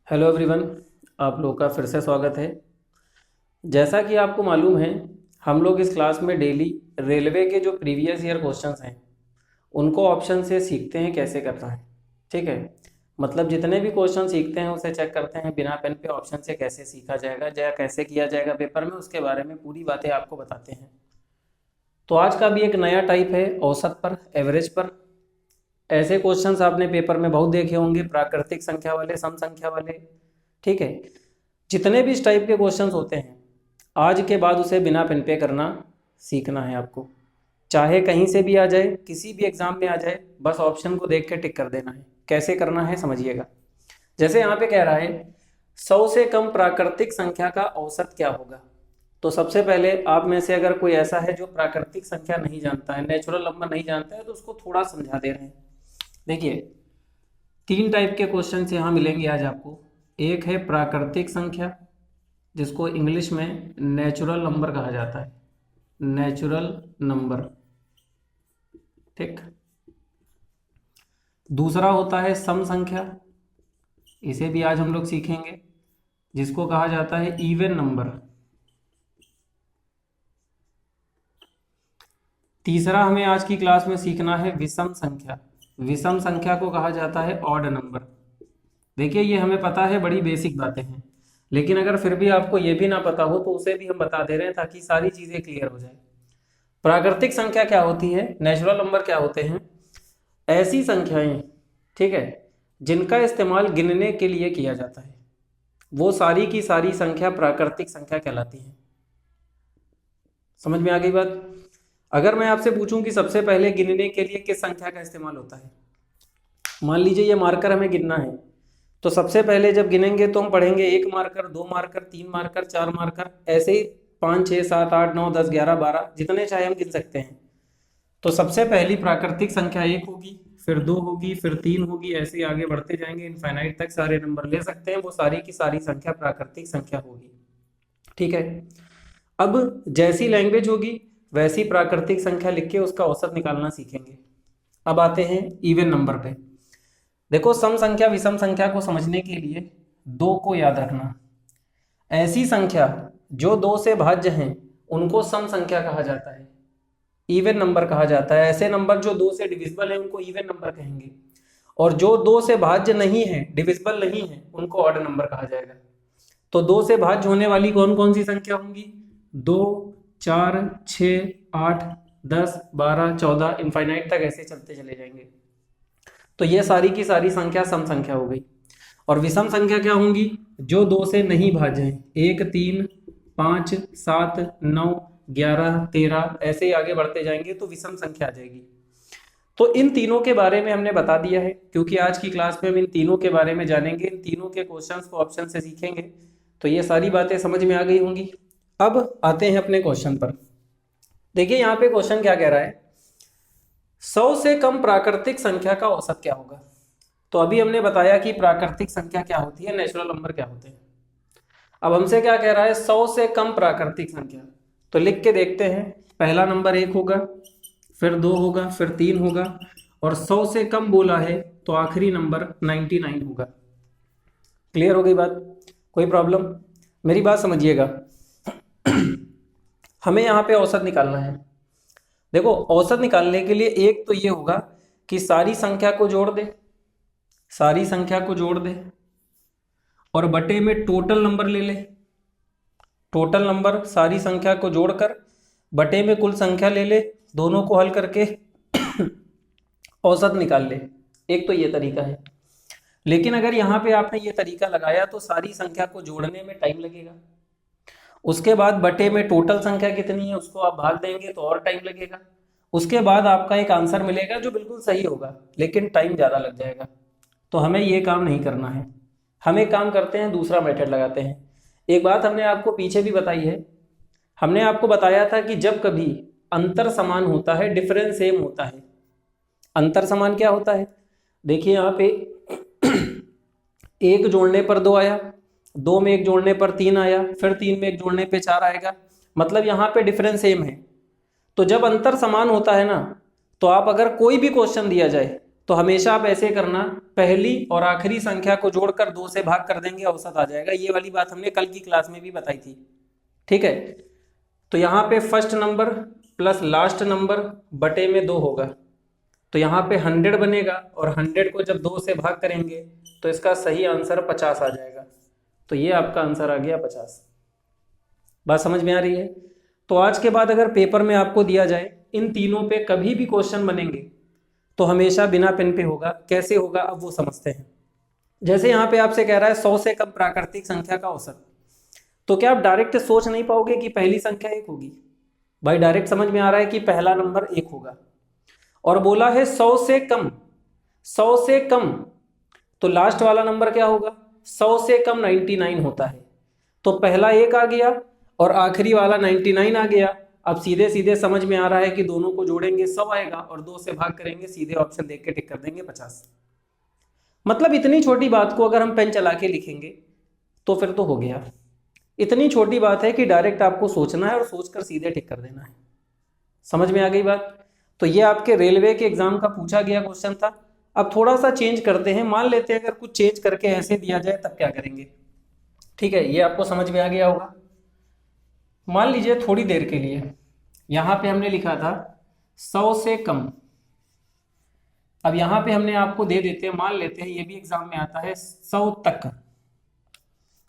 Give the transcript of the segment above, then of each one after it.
Hello everyone, आप लोगों का फिर से स्वागत है। जैसा कि आपको मालूम है, हम लोग इस क्लास में डेली रेलवे के जो प्रीवियस ईयर क्वेश्चंस हैं उनको ऑप्शन से सीखते हैं कैसे करना है। ठीक है, मतलब जितने भी क्वेश्चन सीखते हैं उसे चेक करते हैं बिना पेन पे ऑप्शन से कैसे सीखा जाएगा या कैसे किया जाएगा पेपर में, उसके बारे में पूरी बातें आपको बताते हैं। तो आज का भी एक नया टाइप है औसत पर, एवरेज पर। ऐसे क्वेश्चंस आपने पेपर में बहुत देखे होंगे, प्राकृतिक संख्या वाले, सम संख्या वाले। ठीक है, जितने भी इस टाइप के क्वेश्चंस होते हैं आज के बाद उसे बिना पेन पे करना सीखना है आपको। चाहे कहीं से भी आ जाए, किसी भी एग्जाम में आ जाए, बस ऑप्शन को देख के टिक कर देना है। कैसे करना है समझिएगा। जैसे यहाँ पे कह रहा है 100 से कम प्राकृतिक संख्या का औसत क्या होगा। तो सबसे पहले आप में से अगर कोई ऐसा है जो प्राकृतिक संख्या नहीं जानता है, नेचुरल नंबर नहीं जानता है, तो उसको थोड़ा समझा दे रहे हैं। देखिए, तीन टाइप के क्वेश्चन यहाँ मिलेंगे आज आपको। एक है प्राकृतिक संख्या, जिसको इंग्लिश में नेचुरल नंबर कहा जाता है, नेचुरल नंबर। ठीक। दूसरा होता है सम संख्या, इसे भी आज हम लोग सीखेंगे, जिसको कहा जाता है इवन नंबर। तीसरा हमें आज की क्लास में सीखना है विषम संख्या। विषम संख्या को कहा जाता है ऑड नंबर। देखिए, ये हमें पता है, बड़ी बेसिक बातें हैं, लेकिन अगर फिर भी आपको ये भी ना पता हो तो उसे भी हम बता दे रहे हैं ताकि सारी चीजें क्लियर हो जाए। प्राकृतिक संख्या क्या होती है, नेचुरल नंबर क्या होते हैं? ऐसी संख्याएं, ठीक है, जिनका इस्तेमाल गिनने के लिए किया जाता है, वो सारी की सारी संख्या प्राकृतिक संख्या कहलाती है। समझ में आ गई बात? अगर मैं आपसे पूछूं कि सबसे पहले गिनने के लिए किस संख्या का इस्तेमाल होता है, मान लीजिए ये मार्कर हमें गिनना है, तो सबसे पहले जब गिनेंगे तो हम पढ़ेंगे 1 मार्कर, 2 मार्कर, 3 मार्कर, 4 मार्कर, ऐसे ही 5, 6, 7, 8, 9, 10, 11, 12 जितने चाहे हम गिन सकते हैं। तो सबसे पहली प्राकृतिक संख्या 1 होगी, फिर 2 होगी, फिर 3 होगी, ऐसे ही आगे बढ़ते जाएंगे, इनफाइनाइट तक सारे नंबर ले सकते हैं, वो सारी की सारी संख्या प्राकृतिक संख्या होगी। ठीक है, अब जैसी लैंग्वेज होगी वैसी प्राकृतिक संख्या लिख के उसका औसत निकालना सीखेंगे। अब आते हैं इवन नंबर पे। देखो, सम संख्या विषम संख्या को समझने के लिए दो को याद रखना। ऐसी संख्या जो दो से भाज्य हैं उनको सम संख्या कहा जाता है, इवन नंबर कहा जाता है। ऐसे नंबर जो दो से डिविजिबल है उनको इवन नंबर कहेंगे, और जो दो से भाज्य नहीं है, डिविजिबल नहीं है, उनको ऑड नंबर कहा जाएगा। तो दो से भाज्य होने वाली कौन कौन सी संख्या होंगी? 2, 4, 6, 8, 10, 12, 14, इनफाइनाइट तक ऐसे चलते चले जाएंगे। तो ये सारी की सारी संख्या सम संख्या हो गई। और विषम संख्या क्या होंगी? जो दो से नहीं भाज्य हैं, 1, 3, 5, 7, 9, 11, 13, ऐसे ही आगे बढ़ते जाएंगे तो विषम संख्या आ जाएगी। तो इन तीनों के बारे में हमने बता दिया है, क्योंकि आज की क्लास में हम इन तीनों के बारे में जानेंगे, इन तीनों के क्वेश्चंस को ऑप्शन से सीखेंगे। तो ये सारी बातें समझ में आ गई होंगी। अब आते हैं अपने क्वेश्चन पर। देखिए, यहाँ पे क्वेश्चन क्या कह रहा है, 100 से कम प्राकृतिक संख्या का औसत क्या होगा। तो अभी हमने बताया कि प्राकृतिक संख्या क्या होती है, नेचुरल नंबर क्या होते हैं। अब हमसे क्या कह रहा है, 100 से कम प्राकृतिक संख्या। तो लिख के देखते हैं। पहला नंबर 1 होगा, फिर 2 होगा, फिर 3 होगा, और 100 से कम बोला है तो आखिरी नंबर 99 होगा। क्लियर हो गई बात? कोई प्रॉब्लम? मेरी बात समझिएगा। हमें यहाँ पे औसत निकालना है। देखो, औसत निकालने के लिए एक तो ये होगा कि सारी संख्या को जोड़ दे, सारी संख्या को जोड़ दे, और बटे में टोटल नंबर ले ले। टोटल नंबर सारी संख्या को जोड़कर बटे में कुल संख्या ले ले, दोनों को हल करके औसत निकाल ले। एक तो ये तरीका है। लेकिन अगर यहाँ पे आपने ये तरीका लगाया तो सारी संख्या को जोड़ने में टाइम लगेगा, उसके बाद बटे में टोटल संख्या कितनी है उसको आप भाग देंगे तो और टाइम लगेगा, उसके बाद आपका एक आंसर मिलेगा जो बिल्कुल सही होगा, लेकिन टाइम ज़्यादा लग जाएगा। तो हमें ये काम नहीं करना है। हम एक काम करते हैं, दूसरा मेथड लगाते हैं। एक बात हमने आपको पीछे भी बताई है। हमने आपको बताया था कि जब कभी अंतर समान होता है, डिफरेंस सेम होता है। अंतर समान क्या होता है? देखिए, यहाँ पे 1 जोड़ने पर 2 आया, 2 में 1 जोड़ने पर 3 आया, फिर 3 में 1 जोड़ने पे 4 आएगा, मतलब यहाँ पे डिफरेंस सेम है। तो जब अंतर समान होता है ना, तो आप अगर कोई भी क्वेश्चन दिया जाए तो हमेशा आप ऐसे करना, पहली और आखिरी संख्या को जोड़कर 2 से भाग कर देंगे, औसत आ जाएगा। ये वाली बात हमने कल की क्लास में भी बताई थी, ठीक है। तो यहाँ पे first number plus last number बटे में 2 होगा, तो यहाँ पे 100 बनेगा, और 100 को जब 2 से भाग करेंगे तो इसका सही आंसर 50 आ जाएगा। तो ये आपका आंसर आ गया 50। बात समझ में आ रही है? तो आज के बाद अगर पेपर में आपको दिया जाए इन तीनों पे कभी भी क्वेश्चन बनेंगे तो हमेशा बिना पेन पे होगा। कैसे होगा अब वो समझते हैं। जैसे यहाँ पे आपसे कह रहा है 100 से कम प्राकृतिक संख्या का औसत, तो क्या आप डायरेक्ट सोच नहीं पाओगे कि पहली संख्या 1 होगी? भाई डायरेक्ट समझ में आ रहा है कि पहला नंबर 1 होगा, और बोला है 100 से कम, 100 से कम, तो लास्ट वाला नंबर क्या होगा? 100 से कम 99 होता है, तो पहला 1 आ गया और आखिरी वाला 99 आ गया। अब सीधे सीधे समझ में आ रहा है कि दोनों को जोड़ेंगे 100 आएगा, और 2 से भाग करेंगे, सीधे ऑप्शन देख के टिक कर देंगे 50। मतलब इतनी छोटी बात को अगर हम पेन चला के लिखेंगे तो फिर तो हो गया। इतनी छोटी बात है कि डायरेक्ट आपको सोचना है और सोचकर सीधे टिक कर देना है। समझ में आ गई बात? तो ये आपके रेलवे के एग्जाम का पूछा गया क्वेश्चन था। अब थोड़ा सा चेंज करते हैं, मान लेते हैं अगर कुछ चेंज करके ऐसे दिया जाए तब क्या करेंगे, ठीक है। ये आपको समझ में आ गया होगा। मान लीजिए थोड़ी देर के लिए यहां पे हमने लिखा था 100 से कम, अब यहां पे हमने आपको दे देते हैं, मान लेते हैं ये भी एग्जाम में आता है 100 तक,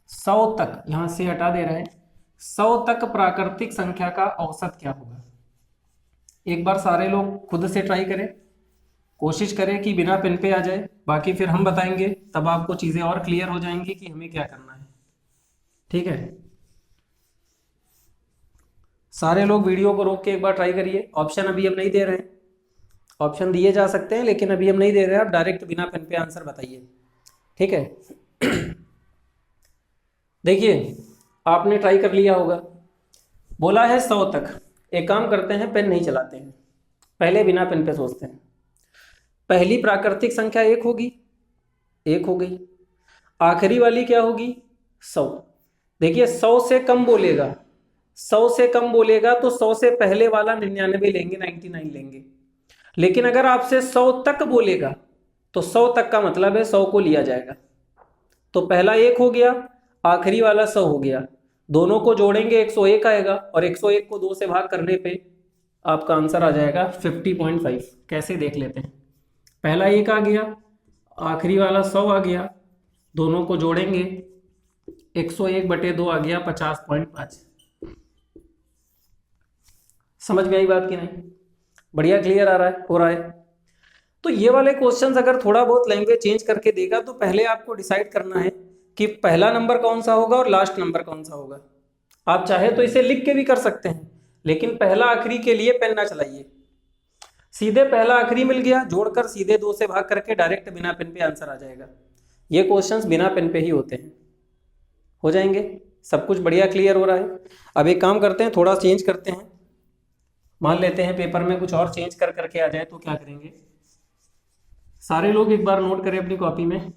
100 तक, यहां से हटा दे रहे हैं, 100 तक प्राकृतिक संख्या का औसत क्या होगा। एक बार सारे लोग खुद से ट्राई करें, कोशिश करें कि बिना पेन पे आ जाए, बाकी फिर हम बताएंगे, तब आपको चीजें और क्लियर हो जाएंगी कि हमें क्या करना है, ठीक है। सारे लोग वीडियो को रोक के एक बार ट्राई करिए। ऑप्शन अभी हम नहीं दे रहे हैं, ऑप्शन दिए जा सकते हैं लेकिन अभी हम नहीं दे रहे हैं, आप डायरेक्ट बिना पेन पे आंसर बताइए, ठीक है। देखिए आपने ट्राई कर लिया होगा, बोला है 100 तक। एक काम करते हैं, पेन नहीं चलाते हैं, पहले बिना पेन पे सोचते हैं। पहली प्राकृतिक संख्या 1 होगी, 1 हो गई। आखिरी वाली क्या होगी? 100। देखिए 100 से कम बोलेगा, 100 से कम बोलेगा तो 100 से पहले वाला 99 लेंगे, 99 लेंगे। लेकिन अगर आपसे 100 तक बोलेगा तो 100 तक का मतलब है 100 को लिया जाएगा। तो पहला 1 हो गया, आखिरी वाला 100 हो गया, दोनों को जोड़ेंगे 101 आएगा, और 101 को 2 से भाग करने पे आपका आंसर आ जाएगा 50.5। कैसे देख लेते हैं। पहला 1 आ गया, आखिरी वाला 100 आ गया, दोनों को जोड़ेंगे 101/2 आ गया 50.5। समझ में आई बात कि नहीं? बढ़िया क्लियर आ रहा है, हो रहा है। तो ये वाले क्वेश्चंस अगर थोड़ा बहुत लैंग्वेज चेंज करके देगा तो पहले आपको डिसाइड करना है कि पहला नंबर कौन सा होगा और लास्ट नंबर कौन सा होगा। आप चाहे तो इसे लिख के भी कर सकते हैं, लेकिन पहला आखिरी के लिए पेन ना चलाइए, सीधे पहला आखिरी मिल गया, जोड़कर सीधे 2 से भाग करके डायरेक्ट बिना पेन पे आंसर आ जाएगा। ये क्वेश्चंस बिना पेन पे ही होते हैं, हो जाएंगे। सब कुछ बढ़िया क्लियर हो रहा है। अब एक काम करते हैं, थोड़ा चेंज करते हैं, मान लेते हैं पेपर में कुछ और चेंज कर करके आ जाए तो क्या करेंगे। सारे लोग एक बार नोट करें अपनी कॉपी में।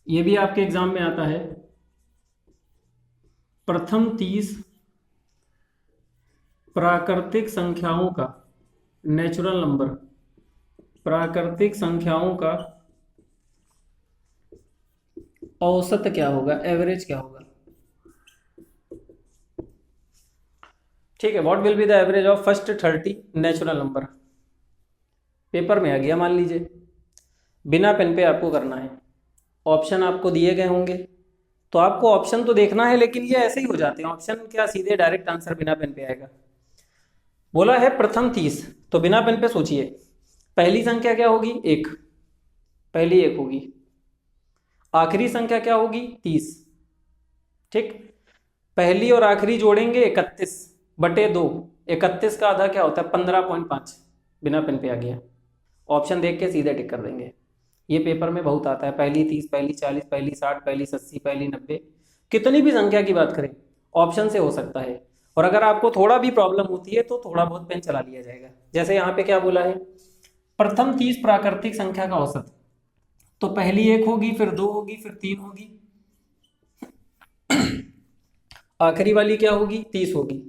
ये भी आपके एग्जाम में आता है, प्रथम 30 प्राकृतिक संख्याओं का नेचुरल नंबर, प्राकृतिक संख्याओं का औसत क्या होगा, एवरेज क्या होगा। ठीक है, what will be the average of first 30 natural number. Paper में आ गया मान लीजिए, बिना पेन पे आपको करना है, ऑप्शन आपको दिए गए होंगे, तो आपको ऑप्शन तो देखना है, लेकिन ये ऐसे ही हो जाते हैं ऑप्शन, क्या सीधे डायरेक्ट आंसर बिना पेन पे आएगा। बोला है प्रथम 30, तो बिना पेन पे सोचिए, पहली संख्या क्या होगी? 1, पहली 1 होगी। आखिरी संख्या क्या होगी? 30। ठीक, पहली और आखिरी जोड़ेंगे 31/2, 31 का आधा क्या होता है? 15.5। बिना पेन पे आ गया, ऑप्शन देख के सीधे टिक कर देंगे। ये पेपर में बहुत आता है, पहली 30, पहली 40, पहली 60, पहली 80, पहली 90, कितनी भी संख्या की बात करें ऑप्शन से हो सकता है। और अगर आपको थोड़ा भी प्रॉब्लम होती है तो थोड़ा बहुत पेन चला लिया जाएगा। जैसे यहाँ पे क्या बोला है, प्रथम 30 प्राकृतिक संख्या का औसत, तो पहली 1 होगी, फिर 2 होगी, फिर 3 होगी, आखिरी वाली क्या होगी, 30 होगी।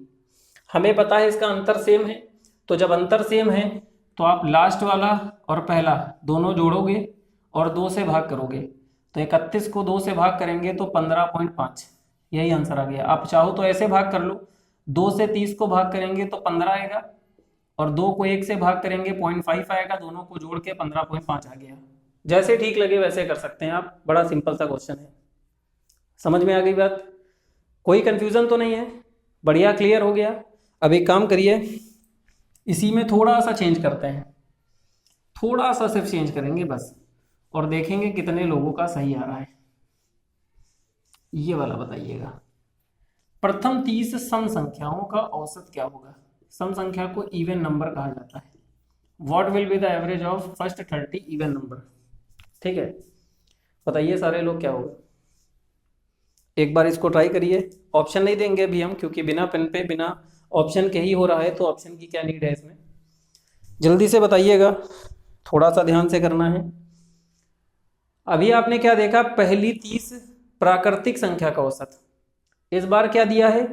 हमें पता है इसका अंतर सेम है, तो जब अंतर सेम है तो आप लास्ट वाला और पहला दोनों जोड़ोगे और 2 से भाग करोगे, तो 31 को 2 से भाग करेंगे तो 15.5, यही आंसर आ गया। आप चाहो तो ऐसे भाग कर लो, 2 से 30 को भाग करेंगे तो 15 आएगा, और 2 को 1 से भाग करेंगे 0.5 आएगा, दोनों को जोड़ के 15.5 आ गया। जैसे ठीक लगे वैसे कर सकते हैं आप, बड़ा सिंपल सा क्वेश्चन है। समझ में आ गई बात? कोई कंफ्यूजन तो नहीं है? बढ़िया, क्लियर हो गया। अब एक काम करिए, इसी में थोड़ा सा चेंज करते हैं, थोड़ा सा सिर्फ चेंज करेंगे बस, और देखेंगे कितने लोगों का सही आ रहा है। ये वाला बताइएगा, प्रथम 30 सम संख्याओं का औसत क्या होगा? सम संख्या को इवन नंबर कहा जाता है। What will be the average of first 30 even number? ठीक है, बताइए सारे लोग क्या होगा। एक बार इसको ट्राई करिए, ऑप्शन नहीं देंगे अभी हम, क्योंकि बिना पेन पे बिना ऑप्शन के ही हो रहा है, तो ऑप्शन की क्या नीड है इसमें। जल्दी से बताइएगा, थोड़ा सा ध्यान से करना है। अभी आपने क्या देखा, पहली 30 प्राकृतिक संख्या का औसत। इस बार क्या दिया है,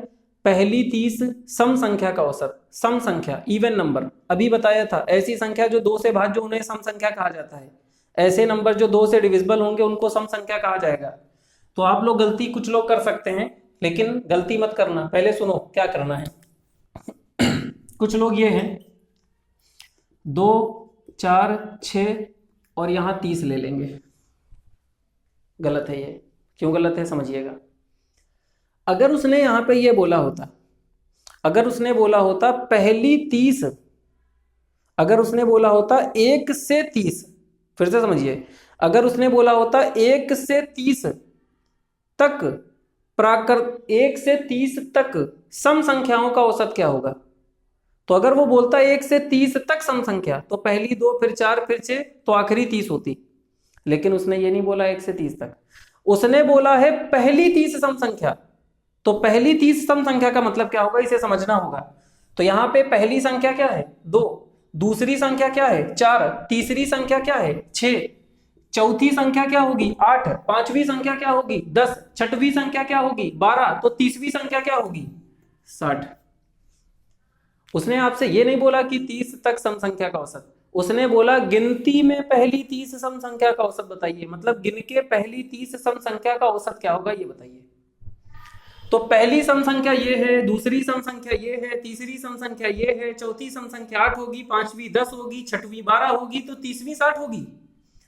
पहली 30 सम संख्या का औसत। सम संख्या, इवन नंबर, अभी बताया था, ऐसी संख्या जो 2 से भाज्य उन्हें सम संख्या कहा जाता है। ऐसे नंबर जो 2 से डिविजिबल होंगे उनको सम संख्या कहा जाएगा। तो आप लोग गलती कुछ लोग कर सकते हैं, लेकिन गलती मत करना, पहले सुनो क्या करना है। कुछ लोग ये हैं, 2, 4, 6 और यहां 30 ले लेंगे। गलत है ये। क्यों गलत है समझिएगा। अगर उसने यहां पे ये बोला होता, अगर उसने बोला होता पहली 30, अगर उसने बोला होता 1 से 30, फिर से समझिए, अगर उसने बोला होता 1 से 30 तक 1 से 30 तक सम संख्याओं का औसत क्या होगा, तो अगर वो बोलता 1 से 30 तक सम संख्या, तो पहली 2, फिर 4, फिर 6, तो आखिरी 30 होती। लेकिन उसने ये नहीं बोला 1 से 30 तक, उसने बोला है पहली 30 सम संख्या। तो पहली 30 सम संख्या का मतलब क्या होगा, इसे समझना होगा। तो यहां पे पहली संख्या क्या है, 2, दूसरी संख्या क्या है, 4, तीसरी संख्या क्या है, 6, चौथी संख्या क्या होगी, 8, पांचवी संख्या क्या होगी, 10, छठवीं संख्या क्या होगी, 12, तो 30वीं संख्या क्या होगी, 60। उसने आपसे ये नहीं बोला कि 30 तक सम संख्या का औसत, उसने बोला गिनती में पहली 30 सम संख्या का औसत बताइए, मतलब गिन के पहली 30 सम संख्या का औसत क्या होगा ये बताइए। तो पहली सम संख्या ये है, दूसरी सम संख्या ये है, तीसरी सम संख्या ये है, चौथी सम संख्या 8 होगी, पांचवी 10 होगी, छठवीं 12 होगी, तो 30वीं 60 होगी।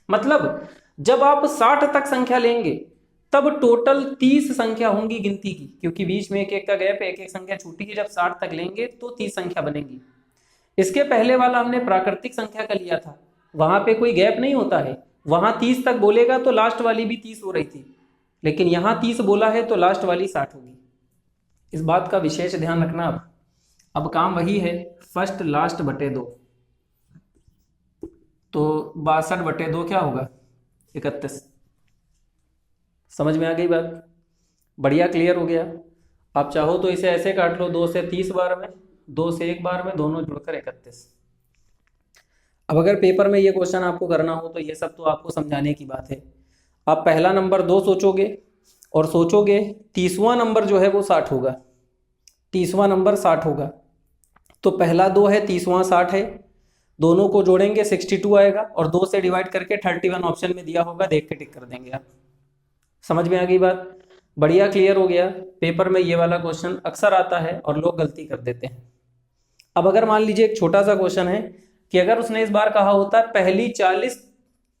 मतलब जब आप 60 तक संख्या लेंगे तब टोटल 30 संख्या होंगी गिनती की, क्योंकि बीच में एक एक का गैप है, एक एक संख्या छूटी है। जब 60 तक लेंगे तो 30 संख्या बनेगी। इसके पहले वाला हमने प्राकृतिक संख्या का लिया था, वहां पे कोई गैप नहीं होता है, वहां 30 तक बोलेगा तो लास्ट वाली भी 30 हो रही थी, लेकिन यहां 30 बोला है तो लास्ट वाली 60 होगी। इस बात का विशेष ध्यान रखना। अब काम वही है, फर्स्ट लास्ट बटे 2, तो 62/2 क्या होगा, 31। समझ में आ गई बात? बढ़िया, क्लियर हो गया। आप चाहो तो इसे ऐसे काट लो, 2 से 30 बार में, 2 से 1 बार में, दोनों जुड़कर 31। अब अगर पेपर में ये क्वेश्चन आपको करना हो तो ये सब तो आपको समझाने की बात है। आप पहला नंबर 2 सोचोगे और सोचोगे 30वां नंबर जो है वो 60 होगा, 30वां नंबर 60 होगा, तो पहला 2 है, 30वां 60 है, दोनों को जोड़ेंगे 62 आएगा, और 2 से डिवाइड करके 31 ऑप्शन में दिया होगा, देख के टिक कर देंगे आप। समझ में आ गई बात? बढ़िया, क्लियर हो गया। पेपर में ये वाला क्वेश्चन अक्सर आता है और लोग गलती कर देते हैं। अब अगर मान लीजिए एक छोटा सा क्वेश्चन है कि अगर उसने इस बार कहा होता है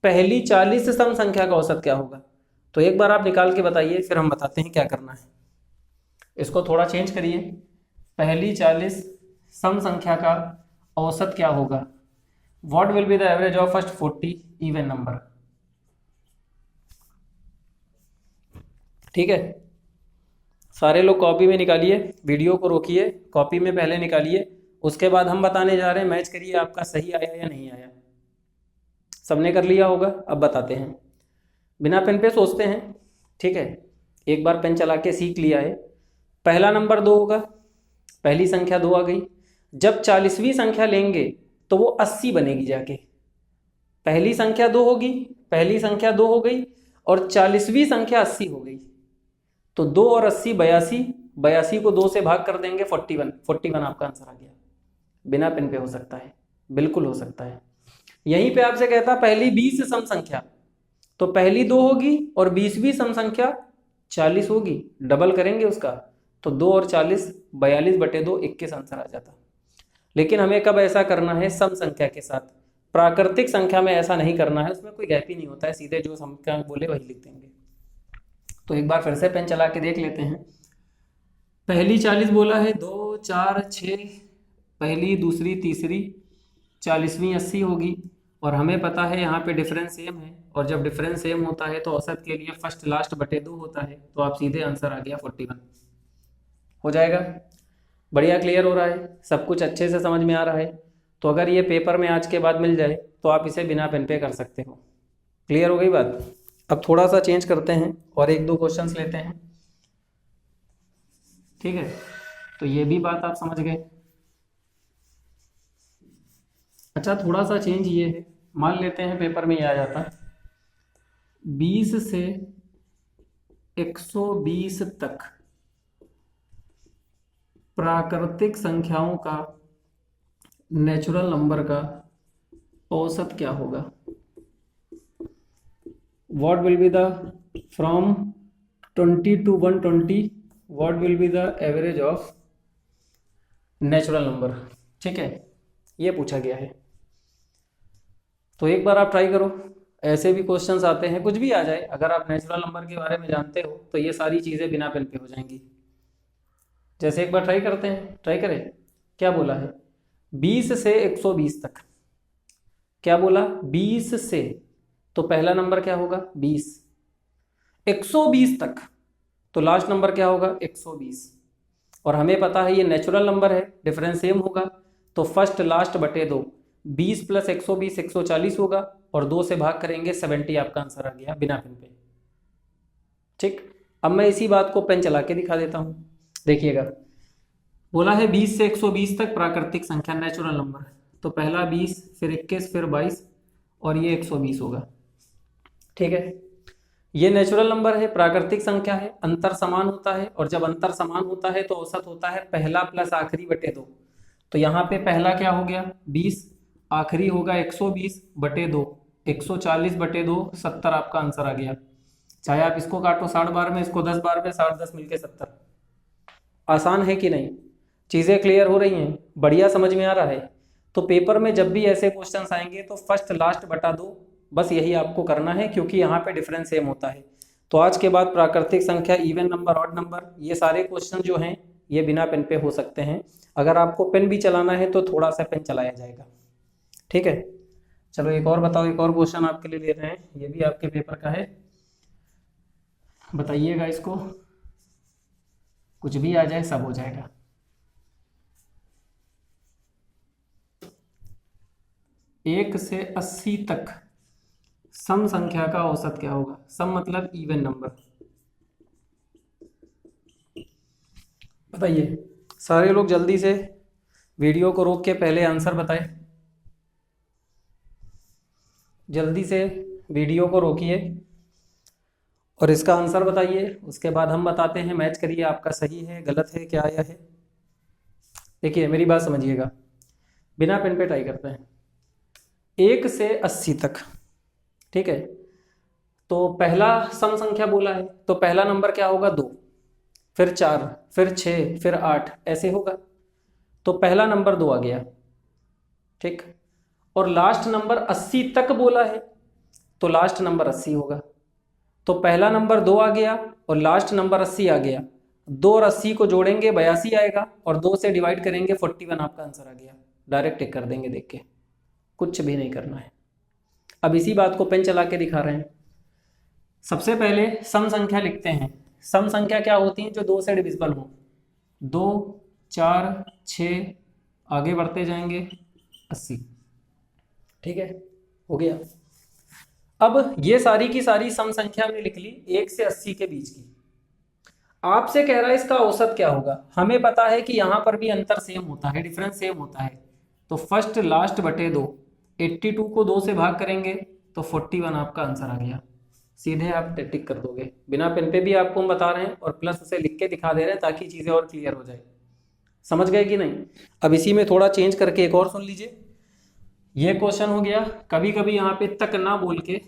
पहली 40 सम संख्या का औसत क्या होगा, तो एक बार आप निकाल के बताइए, फिर हम बताते हैं क्या करना है। इसको थोड़ा चेंज करिए, पहली 40 सम संख्या का औसत क्या होगा, what will be the average of first 40 even number. ठीक है, सारे लोग कॉपी में निकालिए, वीडियो को रोकिए, कॉपी में पहले निकालिए, उसके बाद हम बताने जा रहे हैं, मैच करिए आपका सही आया या नहीं आया। सबने कर लिया होगा, अब बताते हैं। बिना पेन पे सोचते हैं, ठीक है, एक बार पेन चला के सीख लिया है। पहला नंबर 2 होगा, पहली संख्या 2 आ गई। जब 40वीं संख्या लेंगे तो वो 80 बनेगी जाके, पहली संख्या 2 होगी, पहली संख्या 2 हो गई, और 40वीं संख्या 80 हो गई। तो 2 और 80 82, 82 को 2 से भाग कर देंगे 41, 41 आपका आंसर आ गया। बिना पेन पे हो सकता है, बिल्कुल हो सकता है। यहीं पे आपसे कहता पहली 20 सम संख्या, तो पहली 2 होगी और 20वीं सम संख्या 40 होगी, डबल करेंगे उसका, तो 2 और 40 42/2 21 आंसर आ जाता। लेकिन हमें कब ऐसा करना है? सम संख्या के साथ। प्राकृतिक संख्या में ऐसा नहीं करना है, उसमें कोई गैप ही नहीं होता है, सीधे जो संख्या बोले वही लिख देंगे। तो एक बार फिर से पेन चला के देख लेते हैं। पहली 40 बोला है, 2 4 6, पहली दूसरी तीसरी, 40वीं 80 होगी, और हमें पता है यहाँ पे डिफरेंस सेम है, और जब डिफरेंस सेम होता है तो औसत के लिए फर्स्ट लास्ट बटे 2 होता है, तो आप सीधे आंसर आ गया 41 हो जाएगा। बढ़िया, क्लियर हो रहा है, सब कुछ अच्छे से समझ में आ रहा है। तो अगर ये पेपर में आज के बाद मिल जाए तो आप इसे बिना पेन पे कर सकते हो। क्लियर हो गई बात? अब थोड़ा सा चेंज करते हैं और 1-2 क्वेश्चंस लेते हैं, ठीक है? तो ये भी बात आप समझ गए। अच्छा, थोड़ा सा चेंज ये है, मान लेते हैं पेपर में ये आ जाता 20 से 120 तक प्राकृतिक संख्याओं का नेचुरल नंबर का औसत क्या होगा? What will be the from 20 to 120, what will be the average of natural number? ठीक है, ये पूछा गया है। तो एक बार आप ट्राई करो, ऐसे भी क्वेश्चंस आते हैं, कुछ भी आ जाए, अगर आप नेचुरल नंबर के बारे में जानते हो तो ये सारी चीज़ें बिना पेन पे हो जाएंगी। जैसे एक बार ट्राई करते हैं, ट्राई करें। क्या बोला है? 20 से 120 तक। क्या बोला? 20 से, तो पहला नंबर क्या होगा? 20। 120 तक, तो लास्ट नंबर क्या होगा? 120। और हमें पता है ये नेचुरल नंबर है, डिफरेंस सेम होगा, तो फर्स्ट लास्ट बटे 2, 20 + 120 140 होगा, और 2 से भाग करेंगे 70, आपका आंसर आ गया बिना पेन पे। ठीक, अब मैं इसी बात को पेन चला के दिखा देता हूँ, देखिएगा। बोला है 20 से 120 तक प्राकृतिक संख्या नेचुरल नंबर, तो पहला 20, फिर 21, फिर 22, और ये 120 होगा। ठीक है, ये नेचुरल नंबर है, प्राकृतिक संख्या है, अंतर समान होता है, और जब अंतर समान होता है तो औसत होता है पहला प्लस आखिरी बटे 2। तो यहाँ पे पहला क्या हो गया? 20, आखिरी होगा 120/2, 140/2, 70 आपका आंसर आ गया। चाहे आप इसको काटो 60 बार में, इसको 10 बार में, 60 10 मिलके 70। आसान है कि नहीं? चीज़ें क्लियर हो रही हैं? बढ़िया समझ में आ रहा है? तो पेपर में जब भी ऐसे क्वेश्चंस आएंगे तो फर्स्ट लास्ट बटा 2, बस यही आपको करना है, क्योंकि यहाँ पे डिफरेंस सेम होता है। तो आज के बाद प्राकृतिक संख्या, इवन नंबर, ऑड नंबर, ये सारे क्वेश्चन जो हैं ये बिना पेन पे हो सकते हैं। अगर आपको पेन भी चलाना है तो थोड़ा सा पेन चलाया जाएगा, ठीक है? चलो एक और बताओ, एक और क्वेश्चन आपके लिए ले रहे हैं, ये भी आपके पेपर का है, बताइएगा इसको। कुछ भी आ जाए, सब हो जाएगा। एक से 80 तक सम संख्या का औसत क्या होगा? सम मतलब इवन नंबर। बताइए, सारे लोग जल्दी से वीडियो को रोक के पहले आंसर बताएं। जल्दी से वीडियो को रोकिए और इसका आंसर बताइए, उसके बाद हम बताते हैं, मैच करिए आपका सही है गलत है क्या आया है। देखिए मेरी बात समझिएगा, बिना पेन पे ट्राई करते हैं। 1 से 80 तक, ठीक है? तो पहला सम संख्या बोला है, तो पहला नंबर क्या होगा? 2, फिर 4, फिर 6, फिर 8, ऐसे होगा। तो पहला नंबर 2 आ गया, ठीक? और लास्ट नंबर 80 तक बोला है, तो लास्ट नंबर 80 होगा। तो पहला नंबर 2 आ गया और लास्ट नंबर 80 आ गया। 2 और 80 को जोड़ेंगे 82 आएगा, और 2 से डिवाइड करेंगे 41, आपका आंसर आ गया। डायरेक्ट टिक कर देंगे देख के, कुछ भी नहीं करना है। अब इसी बात को पेन चला के दिखा रहे हैं। सबसे पहले सम संख्या लिखते हैं। सम संख्या क्या होती है? जो 2 से डिविजिबल हो। 2 4 6, आगे बढ़ते जाएंगे 80, ठीक है? हो गया। अब ये सारी की सारी सम संख्या हमने लिख ली 1 से 80 के बीच की। आपसे कह रहा है इसका औसत क्या होगा। हमें पता है कि यहां पर भी अंतर सेम होता है, डिफरेंस सेम होता है, तो फर्स्ट लास्ट बटे 2, 82 को 2 से भाग करेंगे तो 41 आपका आंसर आ गया। सीधे आप टिक कर दोगे, बिना पेन पे भी आपको हम बता रहे हैं और प्लस उसे लिख के दिखा दे रहे हैं ताकि चीज़ें और क्लियर हो जाए। समझ गए कि नहीं? अब इसी में थोड़ा चेंज करके एक और सुन लीजिए। ये क्वेश्चन हो गया, कभी कभी यहाँ पे तक ना बोल के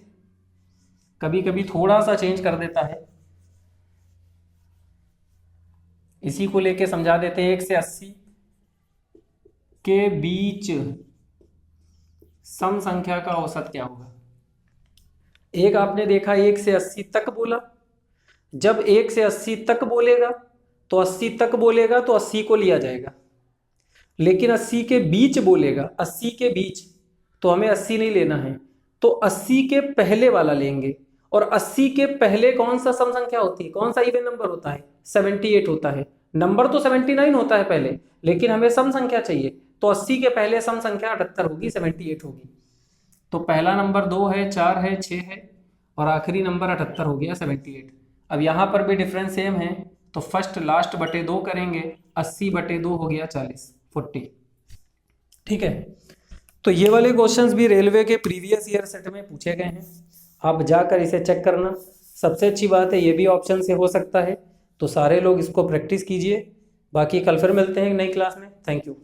कभी कभी थोड़ा सा चेंज कर देता है, इसी को लेके समझा देते हैं। 1 से 80 के बीच सम संख्या का औसत क्या होगा? एक आपने देखा 1 से 80 तक बोला, जब 1 से 80 तक बोलेगा तो 80 तक बोलेगा तो 80 को लिया जाएगा, लेकिन 80 के बीच बोलेगा, 80 के बीच, तो हमें 80 नहीं लेना है, तो 80 के पहले वाला लेंगे। और 80 के पहले कौन सा सम संख्या होती है, कौन सा इवन नंबर होता है? 78 होता है। नंबर तो 79 होता है पहले, लेकिन हमें सम संख्या चाहिए, तो 80 के पहले सम संख्या 78 होगी, 78 होगी। तो पहला नंबर 2 है, 4 है, 6 है, और आखिरी नंबर 78 हो गया, 78। अब यहाँ पर भी डिफरेंस सेम है, तो फर्स्ट लास्ट बटे 2 करेंगे, 80 बटे 2 हो गया 40, 40। ठीक है, तो ये वाले क्वेश्चंस भी रेलवे के प्रीवियस ईयर सेट में पूछे गए हैं, आप जाकर इसे चेक करना। सबसे अच्छी बात है ये भी ऑप्शन से हो सकता है, तो सारे लोग इसको प्रैक्टिस कीजिए। बाकी कल फिर मिलते हैं नई क्लास में। Thank you.